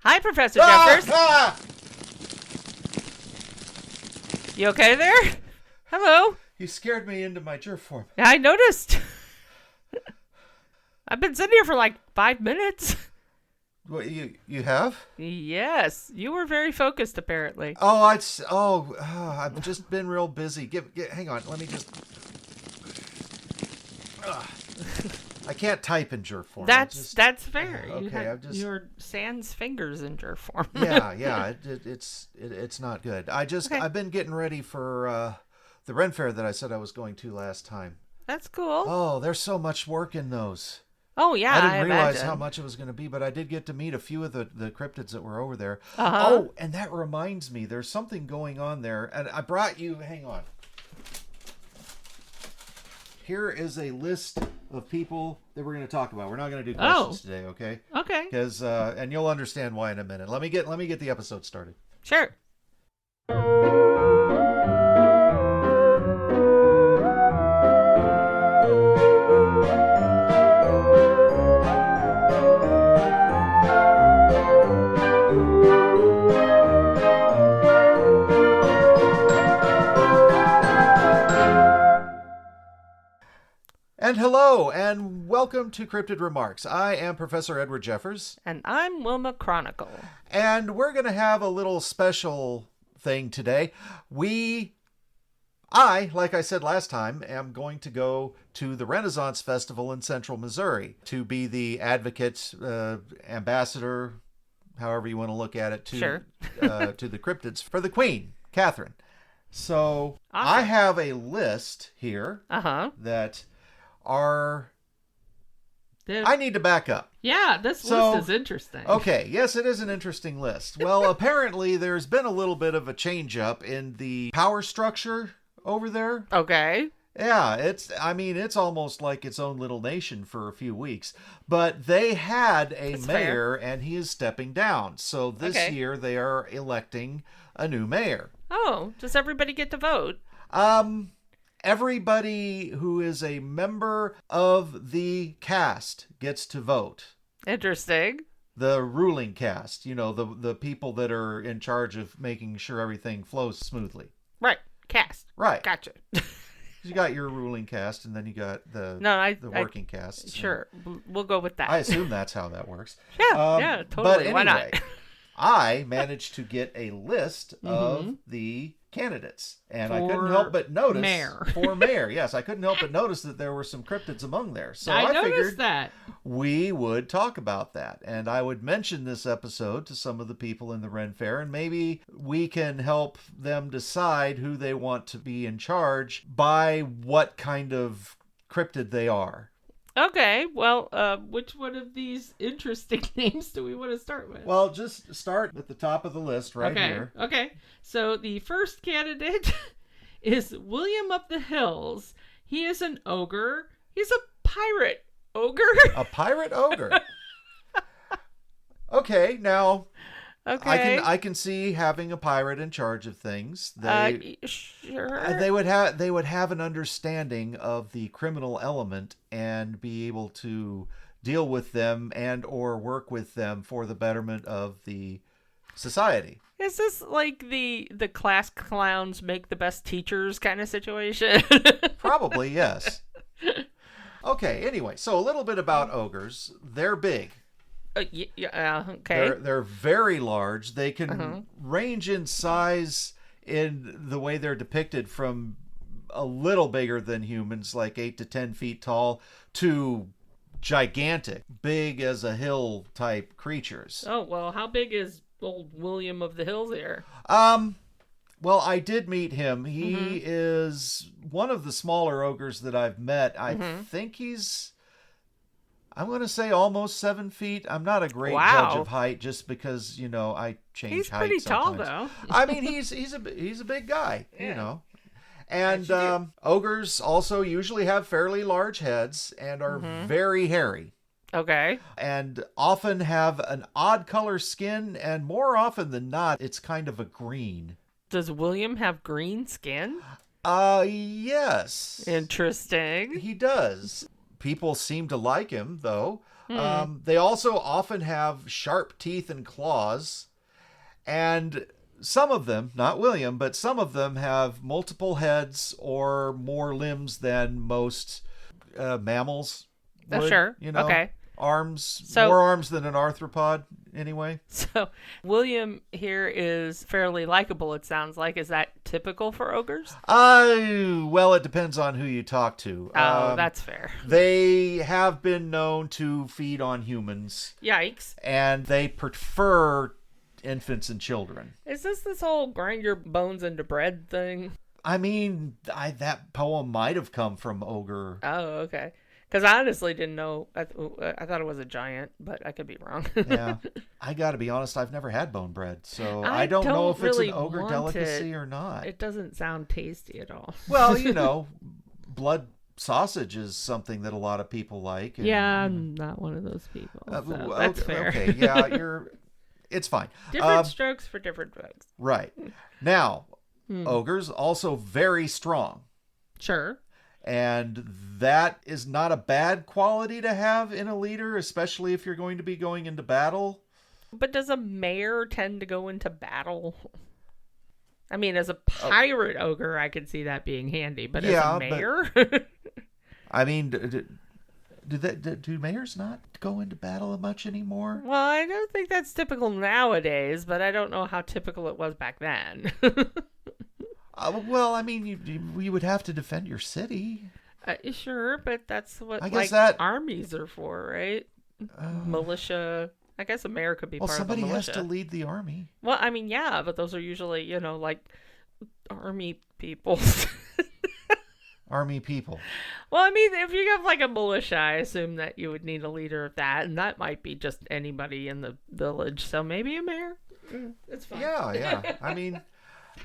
Hi, Professor Jeffers. You okay there? Hello. You scared me into my jerk form. I noticed. I've been sitting here for like 5 minutes. What, you have? Yes, you were very focused, apparently. I've just been real busy. Hang on, let me just. I can't type in jerk form. That's fair. Okay, your sans fingers in jerk form. yeah. It's not good. I've been getting ready for the Ren Fair that I said I was going to last time. That's cool. Oh, there's so much work in those. Oh, yeah, I didn't realize imagine. how much it was going to be, but I did get to meet a few of the cryptids that were over there. Uh-huh. Oh, and that reminds me, there's something going on there, and I brought you, hang on. Here is a list of people that we're going to talk about. We're not going to do questions today, okay? Okay. Because and you'll understand why in a minute. Let me get the episode started. Sure. And hello, and welcome to Cryptid Remarks. I am Professor Edward Jeffers. And I'm Wilma Chronicle. And we're going to have a little special thing today. I, like I said last time, am going to go to the Renaissance Festival in Central Missouri to be the advocate, ambassador, however you want to look at it, to, Sure. to the cryptids for the Queen, Catherine. So Awesome. I have a list here that are... I need to back up. Yeah, this list is interesting. Okay, yes, it is an interesting list. Well, apparently there's been a little bit of a change up in the power structure over there. Okay. Yeah, it's almost like its own little nation for a few weeks. But they had a That's mayor, and he is stepping down. So this year they are electing a new mayor. Oh, does everybody get to vote? Everybody who is a member of the cast gets to vote. Interesting. The ruling cast, the people that are in charge of making sure everything flows smoothly. Right. Cast. Right. Gotcha. You got your ruling cast, and then you got the working cast. Sure. We'll go with that. I assume that's how that works. Yeah, totally. But anyway, Why not? I managed to get a list of the candidates, and I couldn't help but notice for mayor. Yes, I couldn't help but notice that there were some cryptids among there. So I figured that we would talk about that, and I would mention this episode to some of the people in the Ren Fair, and maybe we can help them decide who they want to be in charge by what kind of cryptid they are. Okay, well, which one of these interesting names do we want to start with? Well, just start at the top of the list right here. Okay, so the first candidate is William of the Hills. He is an ogre. He's a pirate ogre. A pirate ogre. Okay, now... Okay. I can see having a pirate in charge of things. Sure. They would have an understanding of the criminal element and be able to deal with them and or work with them for the betterment of the society. Is this like the class clowns make the best teachers kind of situation? Probably, yes. Okay, anyway, so a little bit about ogres. They're big. Okay. They're very large. They can range in size in the way they're depicted from a little bigger than humans, like 8 to 10 feet tall, to gigantic, big as a hill type creatures. Oh, well, how big is old William of the Hills here? Well, I did meet him. He is one of the smaller ogres that I've met. I think I'm going to say almost 7 feet. I'm not a great judge of height just because, I change height sometimes. He's pretty tall, though. I mean, he's a big guy, And ogres also usually have fairly large heads and are very hairy. Okay. And often have an odd color skin, and more often than not, it's kind of a green. Does William have green skin? Yes. Interesting. He does. people seem to like him, though. They also often have sharp teeth and claws. And some of them, not William, but some of them have multiple heads or more limbs than most mammals would, Sure. Okay. Arms, more arms than an arthropod, anyway. So William here is fairly likable, it sounds like. Is that typical for ogres? Well, it depends on who you talk to. Oh, that's fair. They have been known to feed on humans. Yikes. And they prefer infants and children. Is this whole grind your bones into bread thing? I mean, that poem might have come from ogre. Oh, okay. Because I honestly didn't know. I thought it was a giant, but I could be wrong. Yeah. I got to be honest, I've never had bone bread, so I don't know if really it's an ogre delicacy or not. It doesn't sound tasty at all. Well, blood sausage is something that a lot of people like. And, yeah, I'm not one of those people. So that's fair. Okay, yeah, it's fine. Different strokes for different folks. Right. Now, ogres also very strong. Sure. And that is not a bad quality to have in a leader, especially if you're going to be going into battle. But does a mayor tend to go into battle? I mean, as a pirate ogre, I could see that being handy. But as a mayor? I mean, do mayors not go into battle much anymore? Well, I don't think that's typical nowadays, but I don't know how typical it was back then. Well, I mean, you would have to defend your city. Sure, but that's what armies are for, right? Militia. I guess a mayor could be part of the militia. Well, somebody has to lead the army. Well, I mean, yeah, but those are usually, like army people. Army people. Well, I mean, if you have like a militia, I assume that you would need a leader of that, and that might be just anybody in the village. So maybe a mayor. It's fine. Yeah. I mean,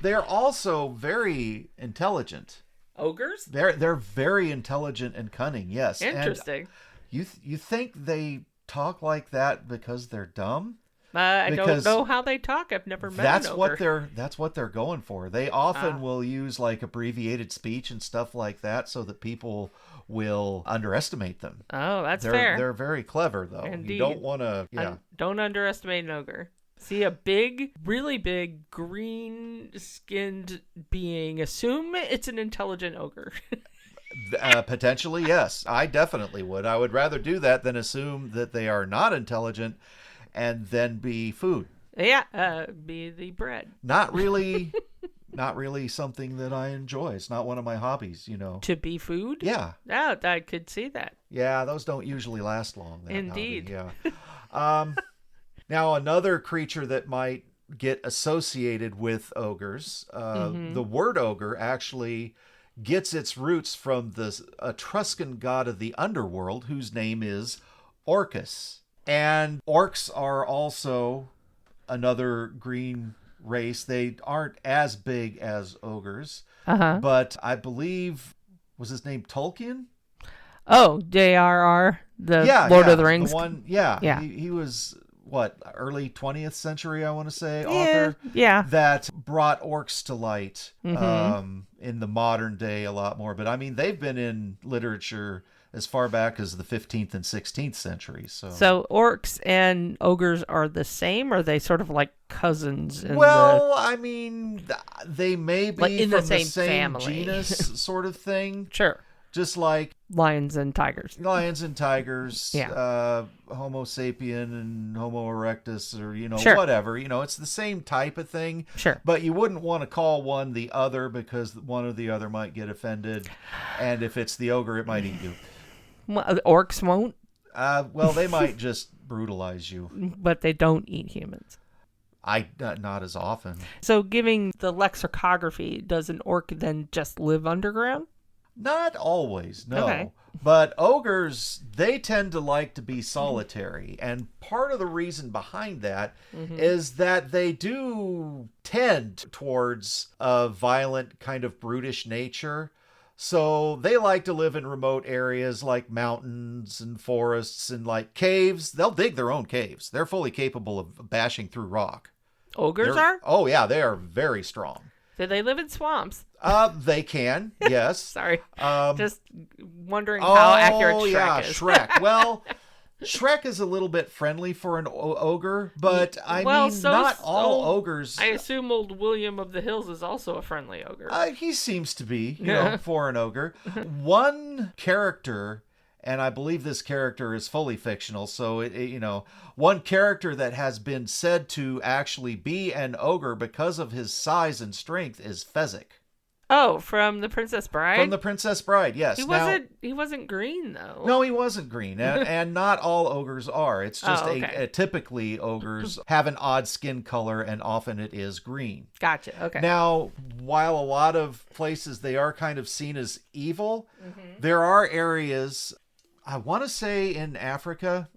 they're also very intelligent. Ogres? They're very intelligent and cunning. Yes. Interesting. And you think they talk like that because they're dumb? I don't know how they talk. I've never met an ogre. That's what they're going for. They often will use like abbreviated speech and stuff like that so that people will underestimate them. Oh, that's fair. They're very clever, though. Indeed. You don't want to. Yeah. Don't underestimate an ogre. See a big, really big, green-skinned being. Assume it's an intelligent ogre. Potentially, yes. I definitely would. I would rather do that than assume that they are not intelligent and then be food. Yeah, be the bread. Not really something that I enjoy. It's not one of my hobbies, To be food? Yeah. Yeah, I could see that. Yeah, those don't usually last long. Indeed. Hobby. Yeah. Now, another creature that might get associated with ogres, the word ogre actually gets its roots from the Etruscan god of the underworld, whose name is Orcus. And orcs are also another green race. They aren't as big as ogres, but I believe, was his name Tolkien? Oh, J.R.R., the Lord of the Rings. The one, yeah. He was... early 20th century, I want to say, author that brought orcs to light in the modern day a lot more. But I mean, they've been in literature as far back as the 15th and 16th century. So orcs and ogres are the same, or are they sort of like cousins? I mean, they may be like in from the same family. Genus sort of thing. Sure. Just like lions and tigers. Yeah. Homo sapien and Homo erectus, or sure. Whatever. It's the same type of thing. Sure. But you wouldn't want to call one the other because one or the other might get offended, and if it's the ogre, it might eat you. Well, orcs won't. Well, they might just brutalize you. But they don't eat humans. Not as often. So, giving the lexicography, does an orc then just live underground? Not always, no. Okay. But ogres, they tend to like to be solitary. And part of the reason behind that is that they do tend towards a violent, kind of brutish nature. So they like to live in remote areas like mountains and forests and like caves. They'll dig their own caves. They're fully capable of bashing through rock. Ogres are? Oh, yeah, they are very strong. Do they live in swamps? They can, yes. Sorry. Just wondering how accurate Shrek is. Shrek. Well, Shrek is a little bit friendly for an ogre, but not all ogres. I assume old William of the Hills is also a friendly ogre. He seems to be, for an ogre. One character, and I believe this character is fully fictional, so one character that has been said to actually be an ogre because of his size and strength is Fezzik. Oh, from The Princess Bride? From The Princess Bride, yes. He wasn't green, though. No, he wasn't green, and not all ogres are. It's just typically ogres have an odd skin color, and often it is green. Gotcha, okay. Now, while a lot of places they are kind of seen as evil, there are areas, I want to say in Africa,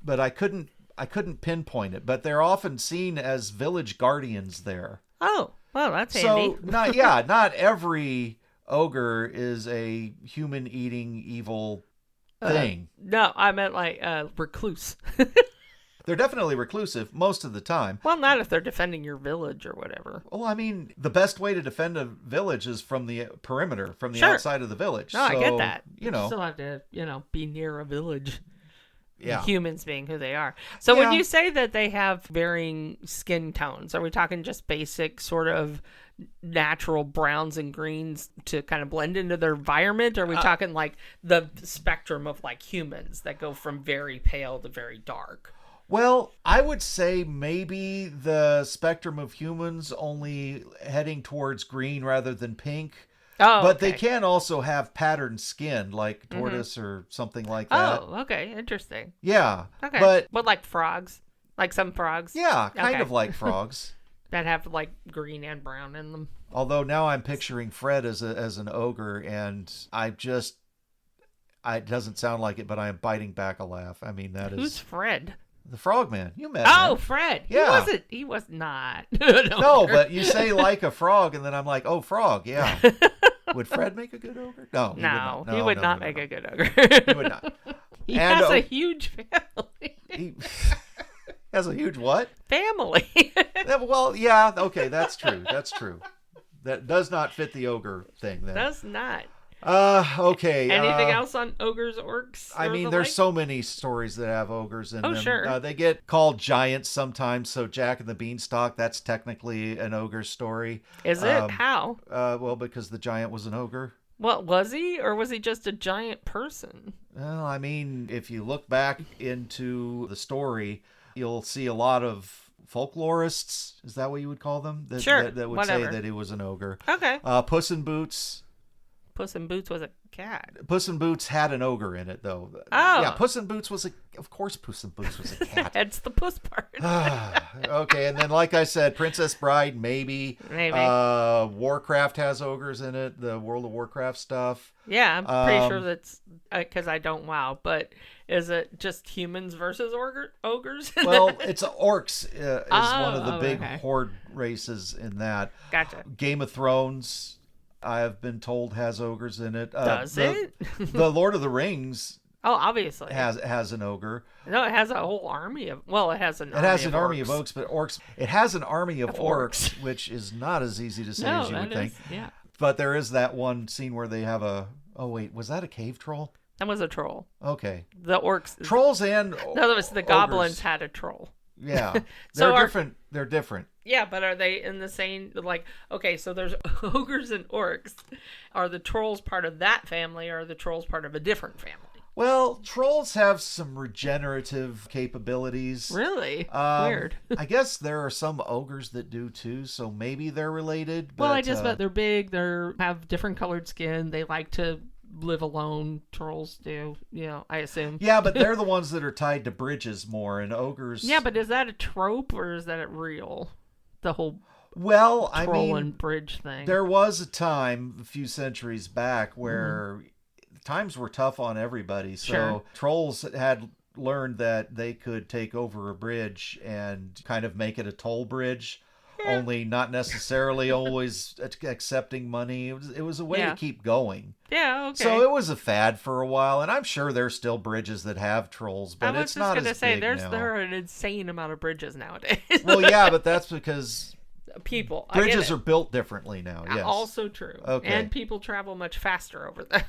but I couldn't pinpoint it, but they're often seen as village guardians there. Oh. Well, that's handy. So, not every ogre is a human-eating evil thing. No, I meant like recluse. They're definitely reclusive most of the time. Well, not if they're defending your village or whatever. Well, I mean, the best way to defend a village is from the perimeter, from the outside of the village. No, I get that. You still have to, be near a village. Yeah. Humans being who they are. So when you say that they have varying skin tones, are we talking just basic sort of natural browns and greens to kind of blend into their environment? Or are we talking like the spectrum of like humans that go from very pale to very dark? Well, I would say maybe the spectrum of humans only heading towards green rather than pink. Oh, but they can also have patterned skin, like tortoise or something like that. Oh, okay. Interesting. Yeah. Okay. But like frogs? Like some frogs? Yeah, kind of like frogs. That have like green and brown in them. Although now I'm picturing Fred as an ogre, and it doesn't sound like it, but I am biting back a laugh. I mean, Who's Fred? The Frogman. You met him. Fred. Yeah. He was not. No, but you say like a frog, and then I'm like, oh, frog, yeah. Would Fred make a good ogre? No, he would not make a good ogre. He would not. He has a huge family. He has a huge what? Family. Well, yeah, okay, that's true. That's true. That does not fit the ogre thing then. Does not. Okay. Anything else on ogres, orcs? I mean, there's so many stories that have ogres in them. Sure. They get called giants sometimes. So Jack and the Beanstalk, that's technically an ogre story. Is it? How? Well, because the giant was an ogre. Well, was he, or was he just a giant person? Well, I mean, if you look back into the story, you'll see a lot of folklorists. Is that what you would call them? Sure. That would say that he was an ogre. Okay. Puss in Boots. Puss in Boots was a cat. Puss in Boots had an ogre in it, though. Oh. Yeah, Puss in Boots was of course Puss in Boots was a cat. That's the puss part. Okay, and then like I said, Princess Bride, maybe. Warcraft has ogres in it, the World of Warcraft stuff. Yeah, I'm pretty sure that's, because I don't WoW, but is it just humans versus ogres? Well, it's orcs is one of the big horde races in that. Gotcha. Game of Thrones, I have been told, has ogres in it. Does it? The Lord of the Rings. Oh, obviously has an ogre. No, it has a whole army of. Well, it has an. It has an army of orcs, but orcs. It has an army of orcs, which is not as easy to say as you would think. Yeah. But there is that one scene where they have a. Oh wait, was that a cave troll? That was a troll. Okay. The orcs. Trolls and. In other words, the goblins had a troll. Yeah, they're different. They're different. Yeah, but are they in the same, like, okay, so there's ogres and orcs. Are the trolls part of that family, or are the trolls part of a different family? Well, trolls have some regenerative capabilities. Really? Weird. I guess there are some ogres that do too, so maybe they're related. But, well, I just bet they're big, they have different colored skin, they like to live alone. Trolls do, I assume. Yeah, but they're the ones that are tied to bridges more, and ogres. Yeah, but is that a trope or is that real? The whole troll and bridge thing. There was a time a few centuries back where times were tough on everybody. So trolls had learned that they could take over a bridge and kind of make it a toll bridge. Only not necessarily always accepting money. It was a way to keep going. Yeah, okay. So it was a fad for a while, and I'm sure there's still bridges that have trolls, but it's not as big now. There are an insane amount of bridges nowadays. Well, yeah, but that's because People. Bridges are built differently now. Yes. Also true. Okay. And people travel much faster over them.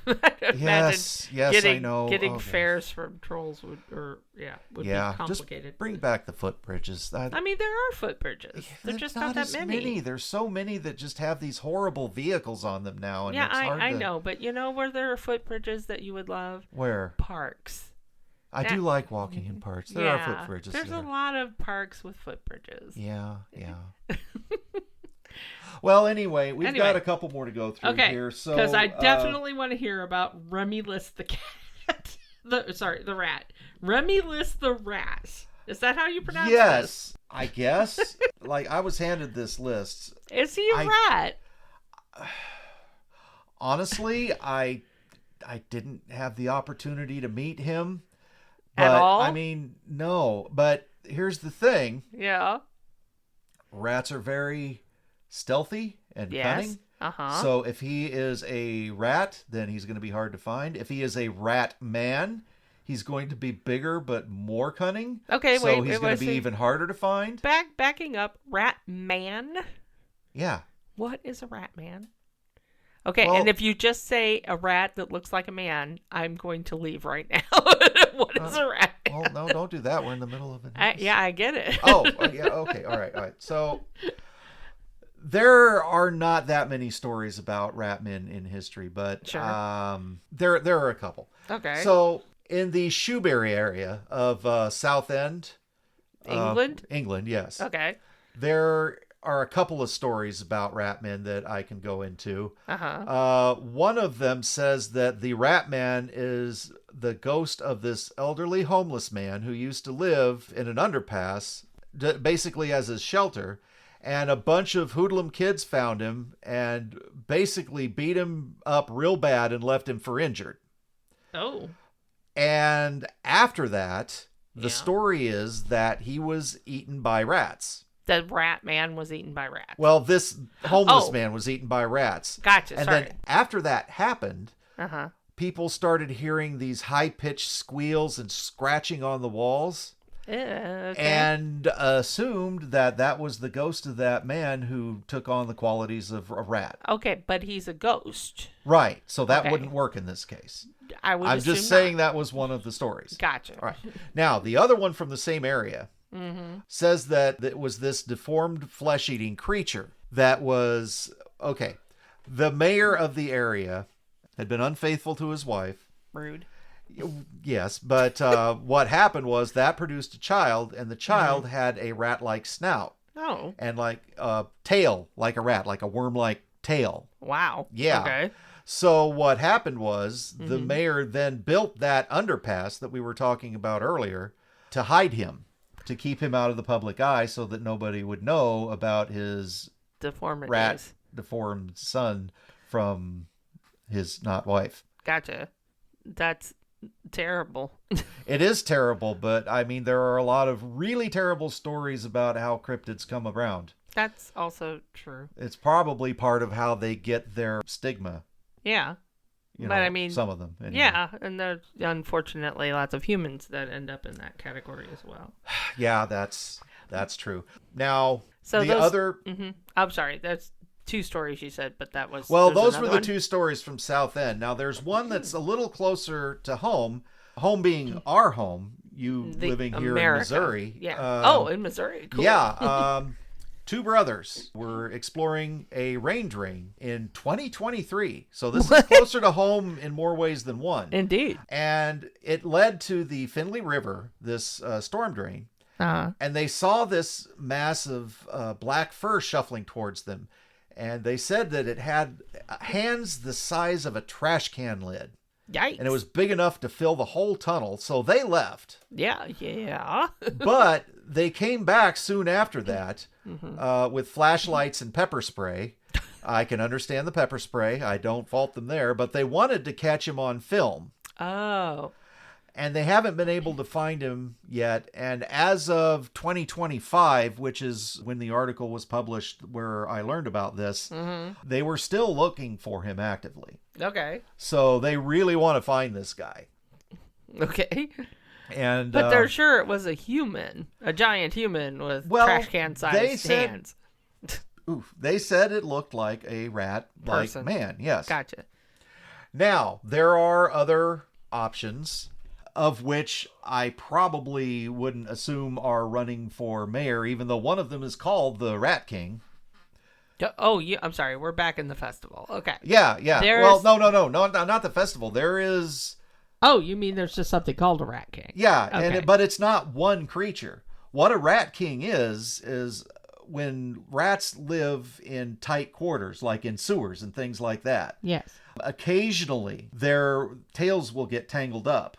Yes, I know. Getting fares from trolls would be complicated. Just bring back the footbridges. I mean, there are footbridges. They're just not that many. There's so many that just have these horrible vehicles on them now. And I know. But you know where there are footbridges that you would love? Where? Parks. I do like walking in parks. There are footbridges. There's a lot of parks with footbridges. Yeah. Well, anyway, we've got a couple more to go through here. So, because I definitely want to hear about Remulus the cat. The rat. Remulus the rat. Is that how you pronounce it? Yes, I guess. Like, I was handed this list. Is he a rat? Honestly, I didn't have the opportunity to meet him. But, at all? I mean, no. But here's the thing. Yeah. Rats are very stealthy and cunning. Uh-huh. So if he is a rat, then he's going to be hard to find. If he is a rat man, he's going to be bigger but more cunning. Okay, so he's going to be even harder to find. Backing up, rat man? Yeah. What is a rat man? Okay, and if you just say a rat that looks like a man, I'm going to leave right now. What is a rat man? Well, no, don't do that. We're in the middle of it. I get it. Yeah, okay, all right. So there are not that many stories about rat men in history, but sure. There are a couple. Okay. So in the Shoebury area of Southend, England, yes. Okay. There are a couple of stories about rat men that I can go into. One of them says that the rat man is the ghost of this elderly homeless man who used to live in an underpass, basically as his shelter, and a bunch of hoodlum kids found him and basically beat him up real bad and left him for injured. Oh. And after that, the story is that he was eaten by rats. The rat man was eaten by rats. Well, this homeless man was eaten by rats. Gotcha. And then after that happened, people started hearing these high-pitched squeals and scratching on the walls. And assumed that was the ghost of that man who took on the qualities of a rat. Okay, but he's a ghost. Right. So that wouldn't work in this case. I'm just saying that was one of the stories. Gotcha. All right. Now, the other one from the same area says that it was this deformed flesh-eating creature that was, the mayor of the area had been unfaithful to his wife. Rude. Yes, but what happened was that produced a child, and the child had a rat-like snout. Oh. And like a tail like a rat, like a worm-like tail. Wow. Yeah. Okay. So what happened was the mayor then built that underpass that we were talking about earlier to hide him, to keep him out of the public eye so that nobody would know about his deformed son from his not wife. Gotcha. That's terrible. It is terrible, but I mean, there are a lot of really terrible stories about how cryptids come around. That's also true. It's probably part of how they get their stigma. Yeah. But I mean, some of them. Anyway. Yeah, and there's unfortunately lots of humans that end up in that category as well. Yeah, that's true. Now, so the other... I'm sorry, that's two stories you said, but that was... Well, those were the two stories from Southend. Now, there's one that's a little closer to home being our home, living here in Missouri. Yeah. In Missouri. Cool. Yeah. Two brothers were exploring a rain drain in 2023. So this is closer to home in more ways than one. Indeed. And it led to the Findlay River, this storm drain. And they saw this massive black fur shuffling towards them. And they said that it had hands the size of a trash can lid. Yikes. And it was big enough to fill the whole tunnel. So they left. Yeah. But they came back soon after that with flashlights and pepper spray. I can understand the pepper spray. I don't fault them there. But they wanted to catch him on film. Oh. And they haven't been able to find him yet. And as of 2025, which is when the article was published where I learned about this, they were still looking for him actively. Okay. So they really want to find this guy. Okay. But they're sure it was a human, a giant human with trash can sized hands. Oof. They said it looked like a rat-like Person. man. Yes. Gotcha. Now, there are other options, of which I probably wouldn't assume are running for mayor, even though one of them is called the Rat King. Oh, yeah. I'm sorry. We're back in the festival. Okay. Yeah. There's... Well, no, not the festival. There is... Oh, you mean there's just something called a Rat King? Yeah, okay. but it's not one creature. What a Rat King is when rats live in tight quarters, like in sewers and things like that. Yes. Occasionally, their tails will get tangled up.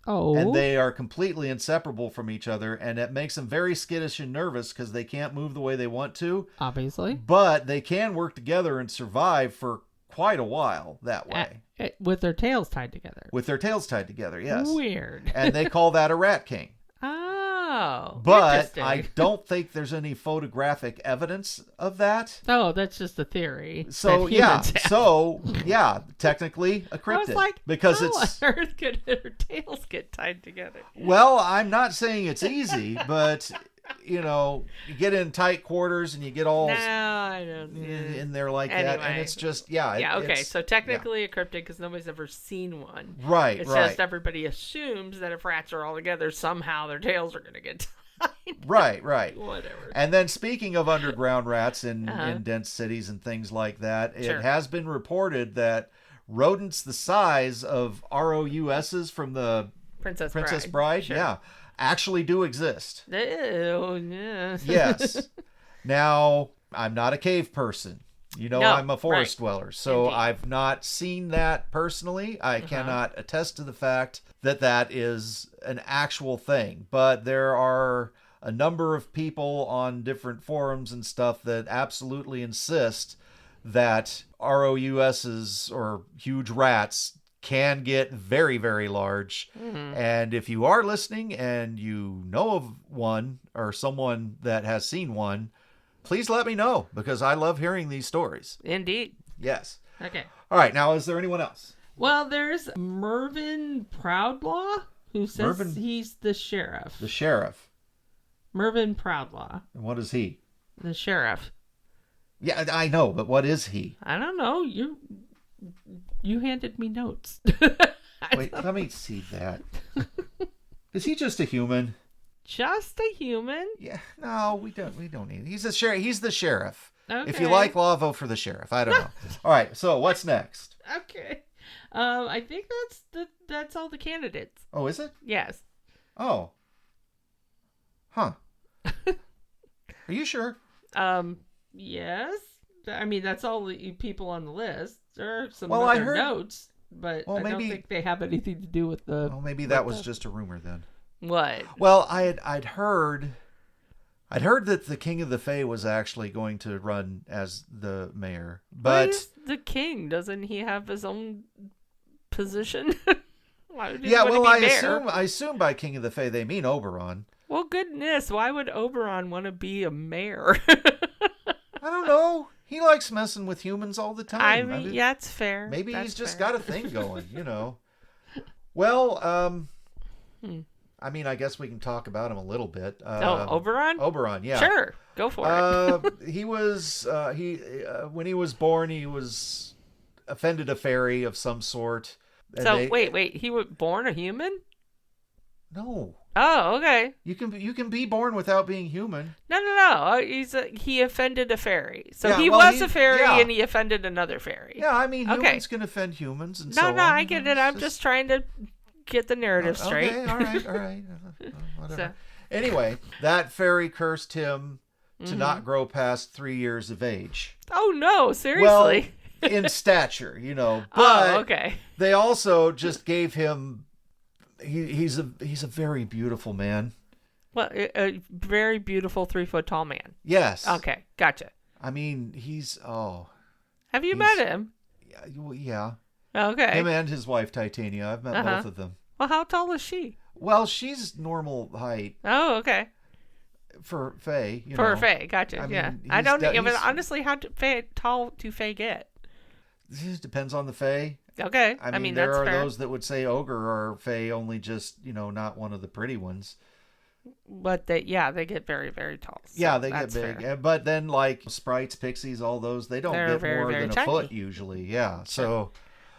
Oh. And they are completely inseparable from each other, and it makes them very skittish and nervous because they can't move the way they want to. Obviously. But they can work together and survive for quite a while that way. With their tails tied together. With their tails tied together, yes. Weird. And they call that a Rat King. Oh. But I don't think there's any photographic evidence of that. Oh, that's just a theory. So yeah, technically a cryptid. I was like, because how it's on earth could their tails get tied together? Well, I'm not saying it's easy, but you get in tight quarters and you get all in there like that, and it's just okay. So technically a cryptid because nobody's ever seen one. Right. It's just everybody assumes that if rats are all together, somehow their tails are going to get tied. Right. Whatever. And then speaking of underground rats in dense cities and things like that, it has been reported that rodents the size of ROUSs from the Princess Bride, actually do exist. Oh, yeah. Yes. Now, I'm not a cave person. I'm a forest dweller, so Indeed. I've not seen that personally. I cannot attest to the fact that that is an actual thing. But there are a number of people on different forums and stuff that absolutely insist that ROUSs, or huge rats, can get very, very large. Mm-hmm. And if you are listening and you know of one or someone that has seen one, please let me know, because I love hearing these stories. Indeed. Yes. Okay. All right. Now, is there anyone else? Well, there's Mervyn Proudlaw, who says he's the sheriff. The sheriff. Mervyn Proudlaw. And what is he? The sheriff. Yeah, I know, but what is he? I don't know. You handed me notes. Wait, let me see that. Is he just a human? Just a human? Yeah. No, we don't need. He's the sheriff. He's the sheriff. Okay. If you like law, vote for the sheriff. I don't know. All right. So what's next? Okay. I think that's all the candidates. Oh, is it? Yes. Oh. Huh. Are you sure? Yes. I mean, that's all the people on the list. There are some notes, but I don't think they have anything to do with the... Well, maybe that was just a rumor then. What? Well, I'd heard that the King of the Fae was actually going to run as the mayor, but... Why is the king? Doesn't he have his own position? Why would he I assume by King of the Fae they mean Oberon. Well, goodness, why would Oberon want to be a mayor? I don't know. He likes messing with humans all the time. I mean, yeah, it's fair. Maybe he's just got a thing going, Well, I mean, I guess we can talk about him a little bit. Oberon? Oberon, yeah. Sure, go for it. He was, when he was born, he was offended a fairy of some sort. So, wait, he was born a human? No. Oh, okay. You can be born without being human. No. He offended a fairy. So he was a fairy and he offended another fairy. Yeah, I mean, humans can offend humans and so on. No, I get it. I'm just trying to get the narrative straight. Okay, all right. Whatever. Anyway, that fairy cursed him to not grow past 3 years of age. Oh, no, seriously? Well, in stature, But okay. They also just gave him... He's a very beautiful man. Well, a very beautiful 3-foot tall man. Yes. Okay, gotcha. I mean, Have you met him? Yeah. Okay. Him and his wife Titania. I've met both of them. Well, how tall is she? Well, she's normal height. Oh, okay. For Faye, For Faye, gotcha. I mean, yeah. I don't know. Honestly, how tall do Faye get? It depends on the Fae. Okay. I mean, there are those that would say ogre or Fae, only just, not one of the pretty ones. But they get very, very tall. So yeah, they get big. Fair. But then like sprites, pixies, all those, they don't get very, more very than a tiny. foot usually. Yeah. So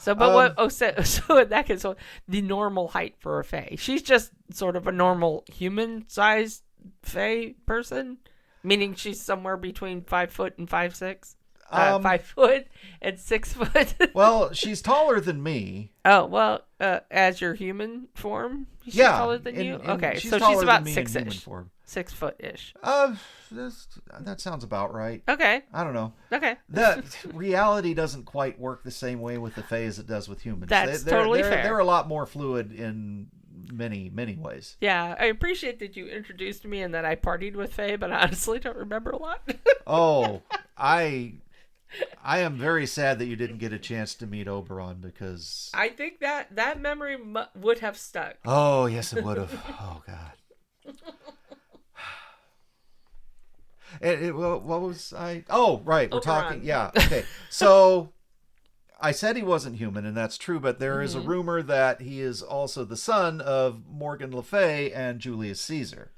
but so in that case, so the normal height for a fae, she's just sort of a normal human-sized fae person, meaning she's somewhere between 5 foot and 5'6". 5 foot and 6 foot. Well, she's taller than me. Oh, well, as your human form, she's taller than you? Okay, so she's about 6-ish. 6 foot-ish. That sounds about right. Okay. I don't know. Okay. The reality doesn't quite work the same way with the fae as it does with humans. That's totally fair. They're a lot more fluid in many, many ways. Yeah, I appreciate that you introduced me and that I partied with fae, but I honestly don't remember a lot. Oh, I am very sad that you didn't get a chance to meet Oberon because I think that memory would have stuck. Oh, yes, it would have. Oh, God. What was I? Oh, right. We're Oberon. talking. Yeah. Okay. So I said he wasn't human, and that's true, but there is a rumor that he is also the son of Morgan Le Fay and Julius Caesar.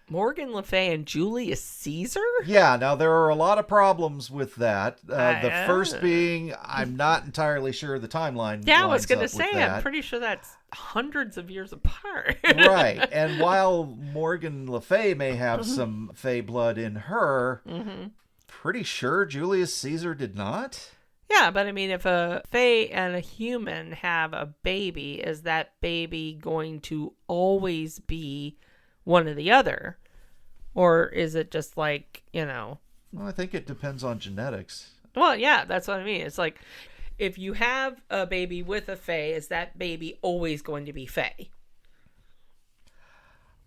Morgan Le Fay and Julius Caesar? Yeah, now there are a lot of problems with that. The first being, I'm not entirely sure the timeline. Yeah, I was going to say, I'm pretty sure that's hundreds of years apart. Right, and while Morgan Le Fay may have some Fay blood in her, pretty sure Julius Caesar did not. Yeah, but I mean, if a fae and a human have a baby, is that baby going to always be one or the other? Or is it just like, Well, I think it depends on genetics. Well, yeah, that's what I mean. It's like, if you have a baby with a fae, is that baby always going to be fae?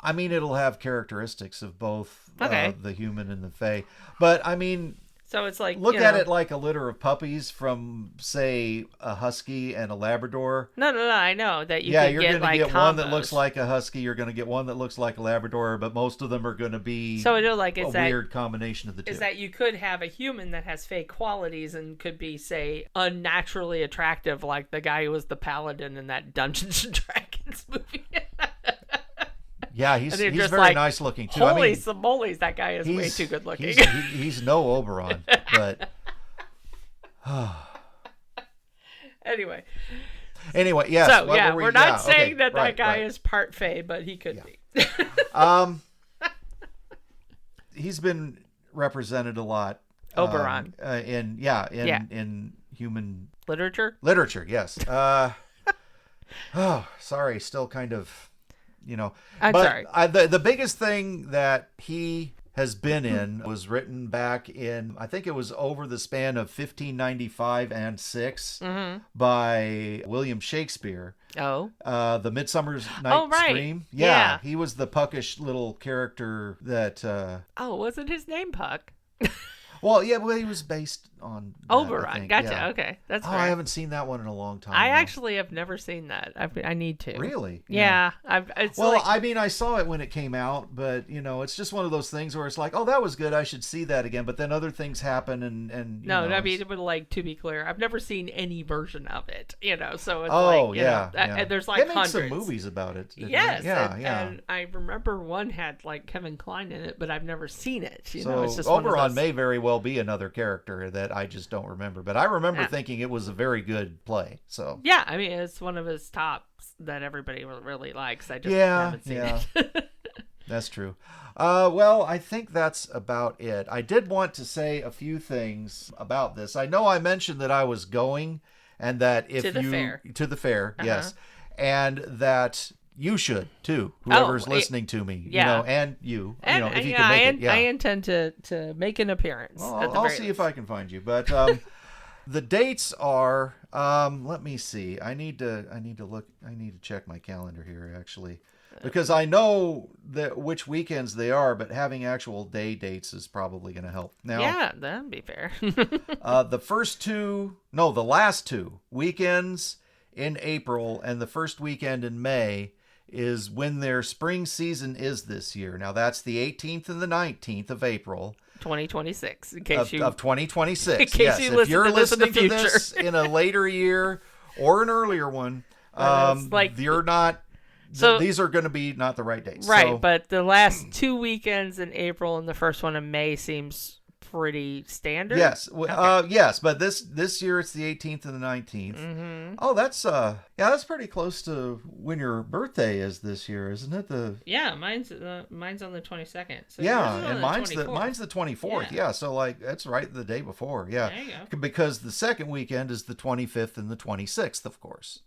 I mean, it'll have characteristics of both the human and the fae. But, I mean... So it's like, look at it like a litter of puppies from, say, a husky and a Labrador. No, I know that you can you're get going to like get combos. one that looks like a husky. You're going to get one that looks like a Labrador, but most of them are going to be weird combination of the two. Is that you could have a human that has fake qualities and could be, say, unnaturally attractive, like the guy who was the paladin in that Dungeons and Dragons movie. Yeah, he's very like, nice looking too. Holy simoles, that guy is way too good looking. He's no Oberon, but anyway, yes. So we're not saying that guy is part fae, but he could be. He's been represented a lot. Oberon. In human literature. Yes. Sorry, still kind of. I'm sorry. The biggest thing that he has been in was written back in, I think it was over the span of 1595 and 6 by William Shakespeare. Oh. The Midsummer's Night's Dream. Yeah, he was the puckish little character that... wasn't his name Puck? Well, he was based on Oberon. Gotcha. Yeah. Okay, that's fair. I haven't seen that one in a long time. I actually have never seen that. I need to. Really? Yeah. I mean, I saw it when it came out, but it's just one of those things where it's like, oh, that was good. I should see that again. But then other things happen, and I mean, but like to be clear, I've never seen any version of it. So it's and there's like they hundreds. Made some movies about it. Yes. Yeah. And I remember one had like Kevin Kline in it, but I've never seen it. So it's just Oberon may very well be another character that I just don't remember, but I remember thinking it was a very good play. So yeah, I mean, it's one of his tops that everybody really likes. I just haven't seen it. That's true. Well, I think that's about it. I did want to say a few things about this. I know I mentioned that I was going, and that if to the fair, yes, and that you should too. Whoever's listening to me, and you, if you can make it. Yeah, I intend to make an appearance. Well, I'll see if I can find you. But the dates are. Let me see. I need to look. I need to check my calendar here actually, because I know which weekends they are. But having actual dates is probably going to help. Now, yeah, that'd be fair. the last two weekends in April and the first weekend in May is when their spring season is this year. Now that's the 18th and the 19th of April. 2026, in case of 2026. In case you if you're listening to this in a later year or an earlier one, you're not So these are going to be not the right dates. Right, so, but the last 2 weekends in April and the first one in May seems pretty standard. Yes. Okay. Yes, but this year it's the 18th and the 19th. Mm-hmm. Oh, that's pretty close to when your birthday is this year, isn't it? Mine's on the 22nd. So and mine's the 24th. Yeah, so like that's right the day before. Yeah. There you go. Because the second weekend is the 25th and the 26th, of course.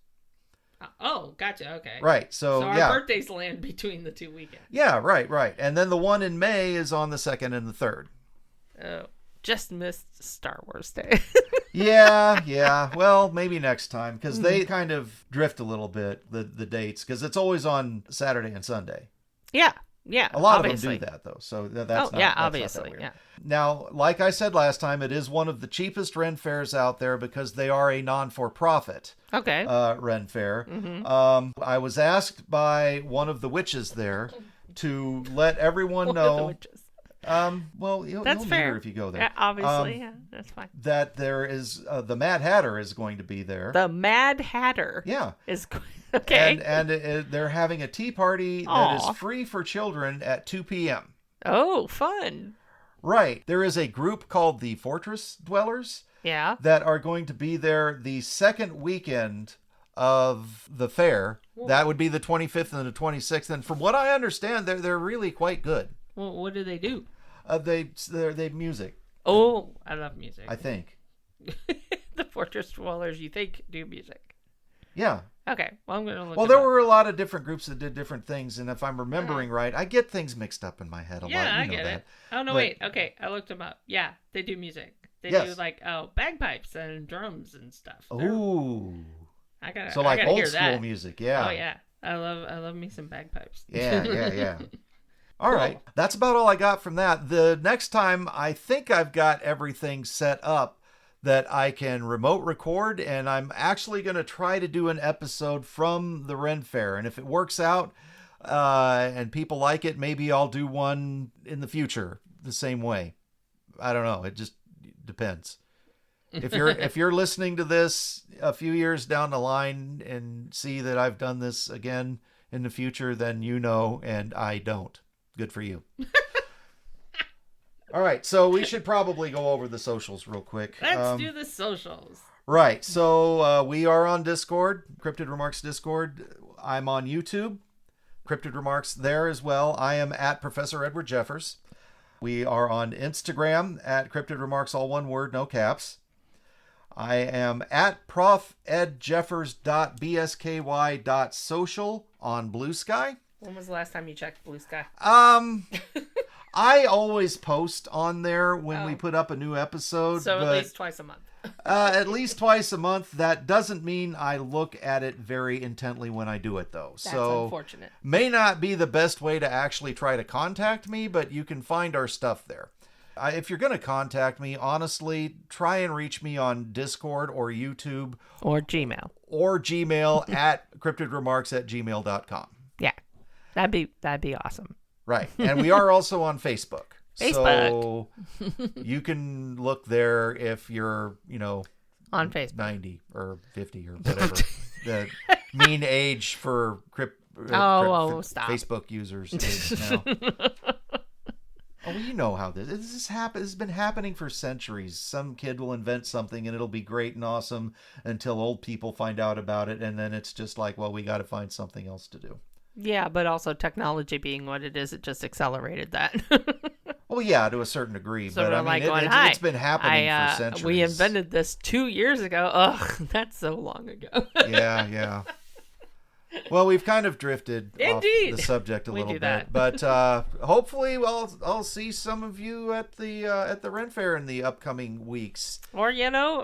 Oh, gotcha. Okay. Right. So our birthdays land between the 2 weekends. Yeah, right. And then the one in May is on the 2nd and the 3rd. Oh, just missed Star Wars Day. Yeah. Well, maybe next time, because they kind of drift a little bit, the dates, because it's always on Saturday and Sunday. Yeah. A lot obviously. of them do that, though. So that's obviously. Not that weird. Now, like I said last time, it is one of the cheapest Ren fairs out there because they are a non-for-profit Ren fair. Mm-hmm. I was asked by one of the witches there to let everyone know. Of the witches. Well, you'll That's meet fair. her if you go there. Yeah, obviously, that's fine. That there is the Mad Hatter is going to be there. The Mad Hatter. Yeah. Is okay. And they're having a tea party that is free for children at 2 p.m. Oh, fun. Right. There is a group called the Fortress Dwellers. Yeah. That are going to be there the second weekend of the fair. Whoa. That would be the 25th and the 26th. And from what I understand, they're really quite good. Well, what do they do? They music. Oh, I love music. I think. The Fortress Dwellers, you think, do music? Yeah. Okay. Well, I'm gonna look. Well, there were a lot of different groups that did different things, and if I'm remembering right, I get things mixed up in my head a lot. I get it. Oh no, wait. Okay, I looked them up. Yeah, they do music. They do like bagpipes and drums and stuff. Ooh. I gotta. So like old school that. music, yeah. Oh yeah, I love me some bagpipes. Yeah. All right. That's about all I got from that. The next time, I think I've got everything set up that I can remote record, and I'm actually going to try to do an episode from the Ren Fair. And if it works out and people like it, maybe I'll do one in the future the same way. I don't know. It just depends. If you're listening to this a few years down the line and see that I've done this again in the future, then you know, and I don't. Good for you. All right, so we should probably go over the socials real quick. Let's do the socials. Right, so we are on Discord, Cryptid Remarks Discord. I'm on YouTube, Cryptid Remarks there as well. I am at Professor Edward Jeffers. We are on Instagram at Cryptid Remarks, all one word, no caps. I am at profedjeffers.bsky.social on Blue Sky. When was the last time you checked Blue Sky? I always post on there when we put up a new episode. So at least twice a month. At least twice a month. That doesn't mean I look at it very intently when I do it, though. That's unfortunate. May not be the best way to actually try to contact me, but you can find our stuff there. If you're going to contact me, honestly, try and reach me on Discord or YouTube. Or Gmail. Or Gmail at cryptidremarks@gmail.com. Yeah. That'd be awesome. Right. And we are also on Facebook. Facebook. So you can look there if you're, on Facebook. 90 or 50 or whatever. The mean age for stop. Facebook users is now. Oh, well, you know how this has been happening for centuries. Some kid will invent something and it'll be great and awesome until old people find out about it. And then it's just like, well, we got to find something else to do. Yeah, but also technology being what it is, it just accelerated that. Well, yeah, to a certain degree. So but I mean, it's been happening for centuries. We invented this 2 years ago. Ugh, that's so long ago. Yeah. Well, we've kind of drifted off the subject a little bit, but hopefully, I'll see some of you at the Ren Fair in the upcoming weeks. Or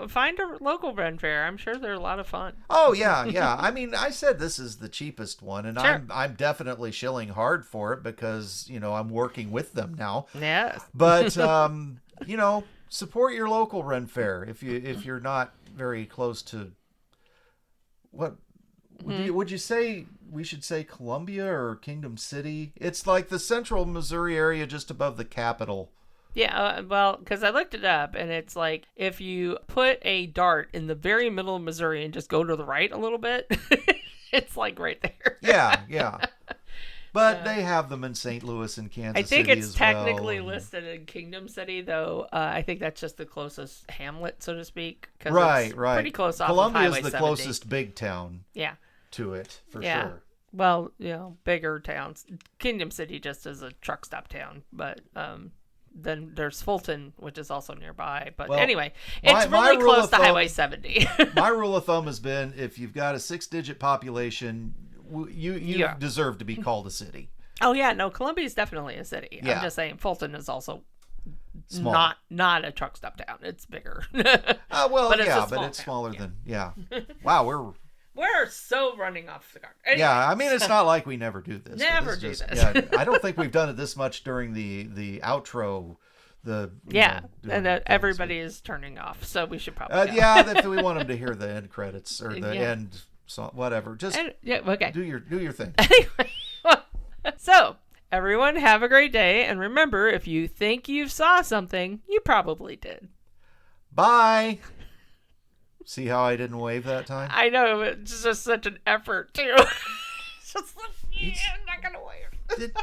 find a local Ren Fair. I'm sure they're a lot of fun. Oh yeah. I mean, I said this is the cheapest one, and sure. I'm definitely shilling hard for it because I'm working with them now. Yes. But support your local Ren Fair if you're not very close to what. Would you say we should say Columbia or Kingdom City? It's like the central Missouri area just above the capital. Yeah, well, because I looked it up, and it's like if you put a dart in the very middle of Missouri and just go to the right a little bit, It's like right there. Yeah. But they have them in St. Louis and Kansas City I think it's as well, technically listed in Kingdom City, though. I think that's just the closest hamlet, so to speak. Right. It's pretty close off Columbia of Highway is the 70. closest big town to it, for sure. Well, bigger towns. Kingdom City just is a truck stop town, but then there's Fulton, which is also nearby. But anyway, it's really close to Highway 70. My rule of thumb has been, if you've got a 6-digit population, you deserve to be called a city. Oh yeah, no, Columbia is definitely a city. Yeah. I'm just saying Fulton is also small. not a truck stop town. It's bigger. But it's smaller than Wow, we're so running off the card. Anyway, I mean, it's not like we never do this. Never do this. I don't think we've done it this much during the outro. Everybody is turning off, so we should probably go. If we want them to hear the end credits or the end song, whatever. Just okay. Do your thing. Anyway, so everyone have a great day, and remember, if you think you saw something, you probably did. Bye. See how I didn't wave that time? I know, it's just such an effort too. Just I'm not gonna wave.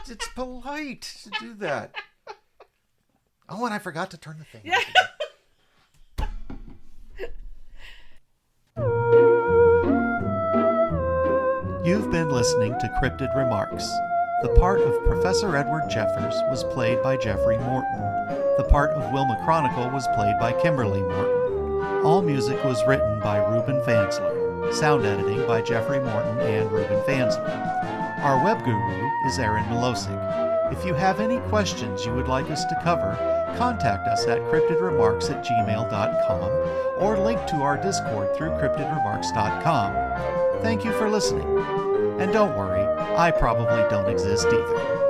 It's polite to do that. Oh, and I forgot to turn the thing off. You've been listening to Cryptid Remarks. The part of Professor Edward Jeffers was played by Jeffrey Morton. The part of Wilma Chronicle was played by Kimberly Morton. All music was written by Ruben Vansler. Sound editing by Jeffrey Morton and Ruben Vansler. Our web guru is Aaron Milosic. If you have any questions you would like us to cover, contact us at cryptidremarks@gmail.com or link to our Discord through cryptidremarks.com. Thank you for listening. And don't worry, I probably don't exist either.